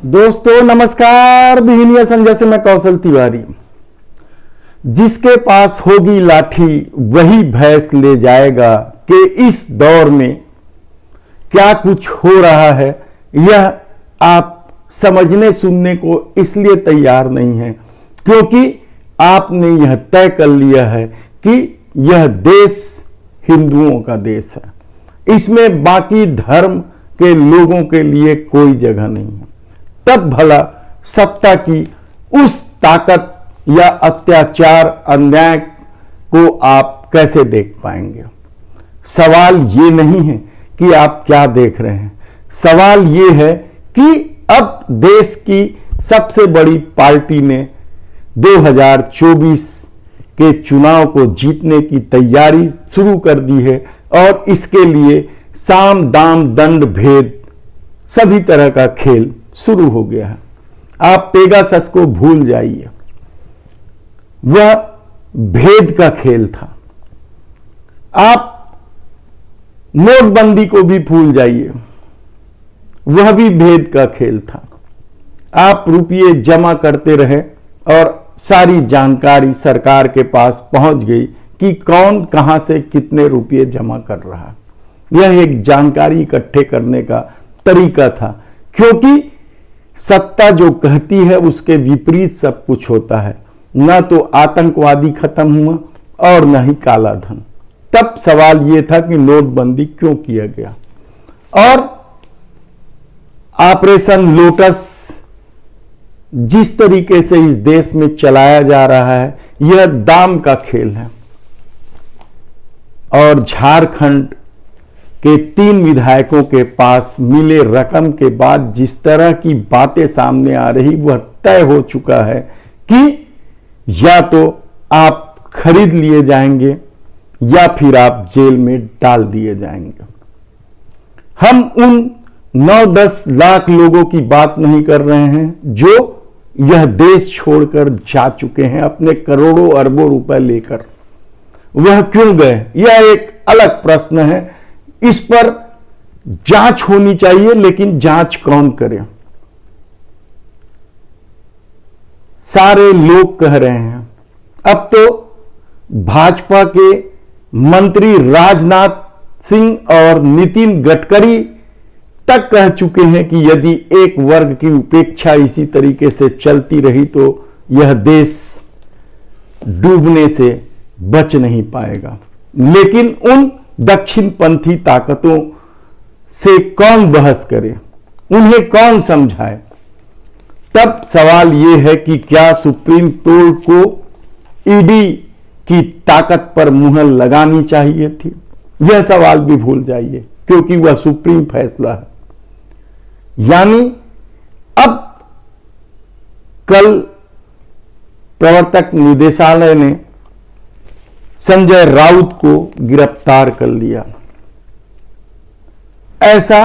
दोस्तों नमस्कार। बिहनिया संजय से मैं कौशल तिवारी। जिसके पास होगी लाठी वही भैंस ले जाएगा कि इस दौर में क्या कुछ हो रहा है, यह आप समझने सुनने को इसलिए तैयार नहीं हैं क्योंकि आपने यह तय कर लिया है कि यह देश हिंदुओं का देश है, इसमें बाकी धर्म के लोगों के लिए कोई जगह नहीं है। तब भला सत्ता की उस ताकत या अत्याचार अन्याय को आप कैसे देख पाएंगे? सवाल ये नहीं है कि आप क्या देख रहे हैं, सवाल ये है कि अब देश की सबसे बड़ी पार्टी ने 2024 के चुनाव को जीतने की तैयारी शुरू कर दी है और इसके लिए साम दाम दंड भेद सभी तरह का खेल शुरू हो गया है। आप पेगासस को भूल जाइए, वह भेद का खेल था। आप नोटबंदी को भी भूल जाइए, वह भी भेद का खेल था। आप रुपये जमा करते रहे और सारी जानकारी सरकार के पास पहुंच गई कि कौन कहां से कितने रुपये जमा कर रहा। यह एक जानकारी इकट्ठे करने का तरीका था, क्योंकि सत्ता जो कहती है उसके विपरीत सब कुछ होता है। न तो आतंकवादी खत्म हुआ और न ही काला धन। तब सवाल यह था कि नोटबंदी क्यों किया गया और ऑपरेशन लोटस जिस तरीके से इस देश में चलाया जा रहा है, यह दाम का खेल है। और झारखंड के 3 विधायकों के पास मिले रकम के बाद जिस तरह की बातें सामने आ रही, वह तय हो चुका है कि या तो आप खरीद लिए जाएंगे या फिर आप जेल में डाल दिए जाएंगे। हम उन 9-10 लाख लोगों की बात नहीं कर रहे हैं जो यह देश छोड़कर जा चुके हैं अपने करोड़ों अरबों रुपए लेकर। वह क्यों गए, यह एक अलग प्रश्न है। इस पर जांच होनी चाहिए, लेकिन जांच कौन करे? सारे लोग कह रहे हैं, अब तो भाजपा के मंत्री राजनाथ सिंह और नितिन गडकरी तक कह चुके हैं कि यदि एक वर्ग की उपेक्षा इसी तरीके से चलती रही तो यह देश डूबने से बच नहीं पाएगा। लेकिन उन दक्षिणपंथी ताकतों से कौन बहस करे, उन्हें कौन समझाए? तब सवाल यह है कि क्या सुप्रीम कोर्ट को ईडी की ताकत पर मुहर लगानी चाहिए थी? यह सवाल भी भूल जाइए, क्योंकि वह सुप्रीम फैसला है। यानी अब कल प्रवर्तक निदेशालय ने संजय राउत को गिरफ्तार कर लिया। ऐसा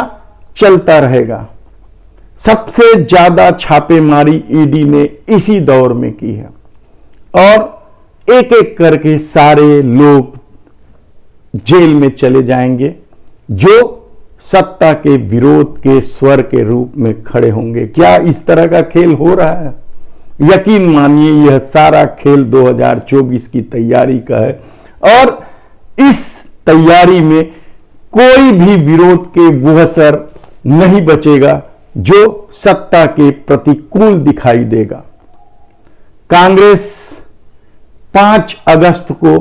चलता रहेगा। सबसे ज्यादा छापेमारी ईडी ने इसी दौर में की है और एक एक करके सारे लोग जेल में चले जाएंगे जो सत्ता के विरोध के स्वर के रूप में खड़े होंगे। क्या इस तरह का खेल हो रहा है? यकीन मानिए यह सारा खेल 2024 की तैयारी का है और इस तैयारी में कोई भी विरोध के वह असर नहीं बचेगा जो सत्ता के प्रतिकूल दिखाई देगा। कांग्रेस 5 अगस्त को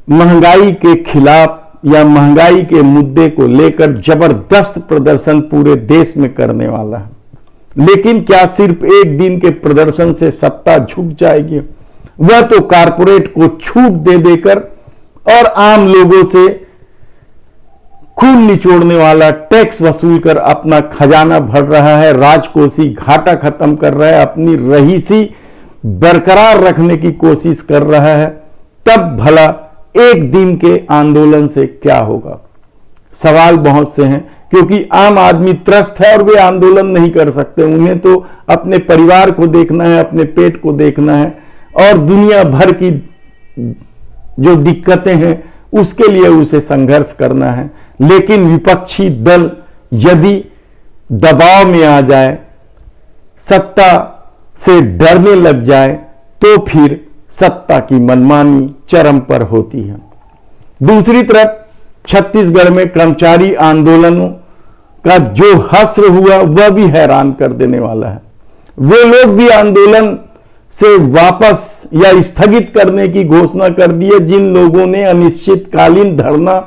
महंगाई के खिलाफ या महंगाई के मुद्दे को लेकर जबरदस्त प्रदर्शन पूरे देश में करने वाला है। लेकिन क्या सिर्फ एक दिन के प्रदर्शन से सत्ता झुक जाएगी? वह तो कारपोरेट को छूट दे देकर और आम लोगों से खून निचोड़ने वाला टैक्स वसूल कर अपना खजाना भर रहा है, राजकोषी घाटा खत्म कर रहा है, अपनी रहीसी बरकरार रखने की कोशिश कर रहा है। तब भला एक दिन के आंदोलन से क्या होगा? सवाल बहुत से हैं, क्योंकि आम आदमी त्रस्त है और वे आंदोलन नहीं कर सकते। उन्हें तो अपने परिवार को देखना है, अपने पेट को देखना है और दुनिया भर की जो दिक्कतें हैं उसके लिए उसे संघर्ष करना है। लेकिन विपक्षी दल यदि दबाव में आ जाए सत्ता से डरने लग जाए तो फिर सत्ता की मनमानी चरम पर होती है। दूसरी तरफ छत्तीसगढ़ में कर्मचारी आंदोलनों का जो हश्र हुआ वह भी हैरान कर देने वाला है। वे लोग भी आंदोलन से वापस या स्थगित करने की घोषणा कर दी है, जिन लोगों ने अनिश्चितकालीन धरना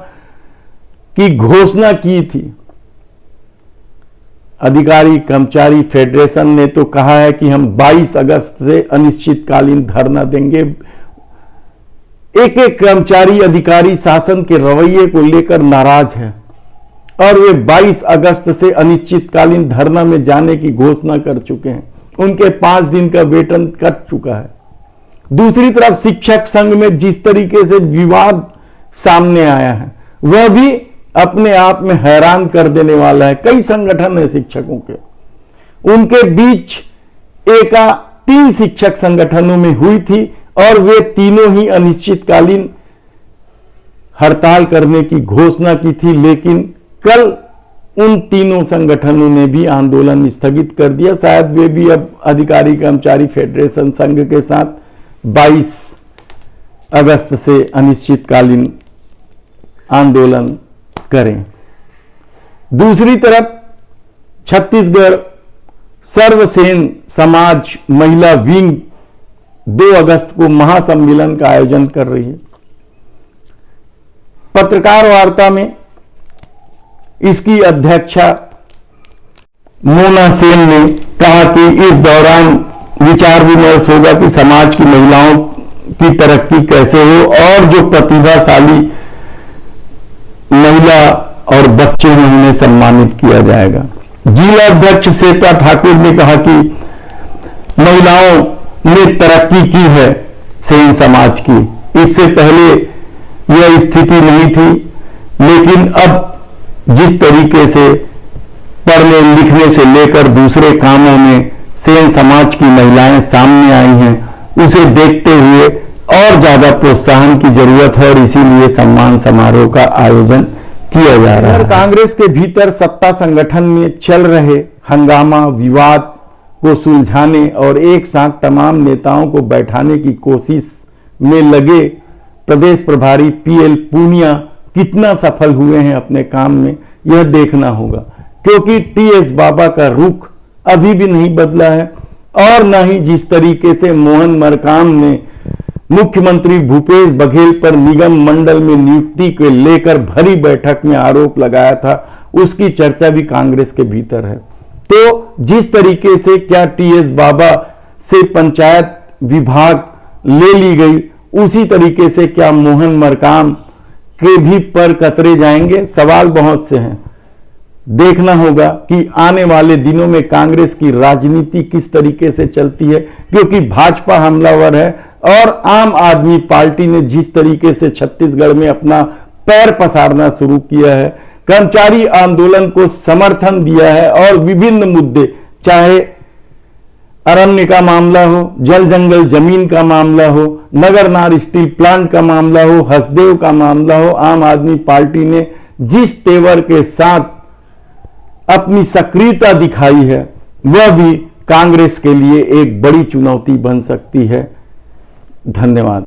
की घोषणा की थी। अधिकारी कर्मचारी फेडरेशन ने तो कहा है कि हम 22 अगस्त से अनिश्चितकालीन धरना देंगे। एक एक कर्मचारी अधिकारी शासन के रवैये को लेकर नाराज है और वे 22 अगस्त से अनिश्चितकालीन धरना में जाने की घोषणा कर चुके हैं। उनके 5 दिन का वेतन कट चुका है। दूसरी तरफ शिक्षक संघ में जिस तरीके से विवाद सामने आया है वह भी अपने आप में हैरान कर देने वाला है। कई संगठन है शिक्षकों के, उनके बीच 3 शिक्षक संगठनों में हुई थी और वे तीनों ही अनिश्चितकालीन हड़ताल करने की घोषणा की थी, लेकिन कल उन तीनों संगठनों ने भी आंदोलन स्थगित कर दिया। शायद वे भी अब अधिकारी कर्मचारी फेडरेशन संघ के साथ 22 अगस्त से अनिश्चितकालीन आंदोलन करें। दूसरी तरफ छत्तीसगढ़ सर्वसेन समाज महिला विंग 2 अगस्त को महासम्मेलन का आयोजन कर रही है। पत्रकार वार्ता में इसकी अध्यक्षा मोना सेन ने कहा कि इस दौरान विचार विमर्श होगा कि समाज की महिलाओं की तरक्की कैसे हो और जो प्रतिभाशाली महिला और बच्चे हैं उन्हें सम्मानित किया जाएगा। जिला अध्यक्ष श्वेता ठाकुर ने कहा कि महिलाओं ने तरक्की की है सेन समाज की, इससे पहले यह स्थिति नहीं थी, लेकिन अब जिस तरीके से पढ़ने लिखने से लेकर दूसरे कामों में सेन समाज की महिलाएं सामने आई हैं, उसे देखते हुए और ज्यादा प्रोत्साहन की जरूरत है और इसीलिए सम्मान समारोह का आयोजन किया जा रहा है। कांग्रेस के भीतर सत्ता संगठन में चल रहे हंगामा विवाद को सुलझाने और एक साथ तमाम नेताओं को बैठाने की कोशिश में लगे प्रदेश प्रभारी पीएल पूनिया कितना सफल हुए हैं अपने काम में, यह देखना होगा, क्योंकि टीएस बाबा का रुख अभी भी नहीं बदला है और न ही जिस तरीके से मोहन मरकाम ने मुख्यमंत्री भूपेश बघेल पर निगम मंडल में नियुक्ति को लेकर भरी बैठक में आरोप लगाया था, उसकी चर्चा भी कांग्रेस के भीतर है। तो जिस तरीके से क्या टीएस बाबा से पंचायत विभाग ले ली गई, उसी तरीके से क्या मोहन मरकाम के भी पर कतरे जाएंगे, सवाल बहुत से हैं। देखना होगा कि आने वाले दिनों में कांग्रेस की राजनीति किस तरीके से चलती है, क्योंकि भाजपा हमलावर है और आम आदमी पार्टी ने जिस तरीके से छत्तीसगढ़ में अपना पैर पसारना शुरू किया है, कर्मचारी आंदोलन को समर्थन दिया है और विभिन्न मुद्दे, चाहे अरण्य का मामला हो, जल जंगल जमीन का मामला हो, नगरनार स्टील प्लांट का मामला हो, हसदेव का मामला हो, आम आदमी पार्टी ने जिस तेवर के साथ अपनी सक्रियता दिखाई है वह भी कांग्रेस के लिए एक बड़ी चुनौती बन सकती है। धन्यवाद।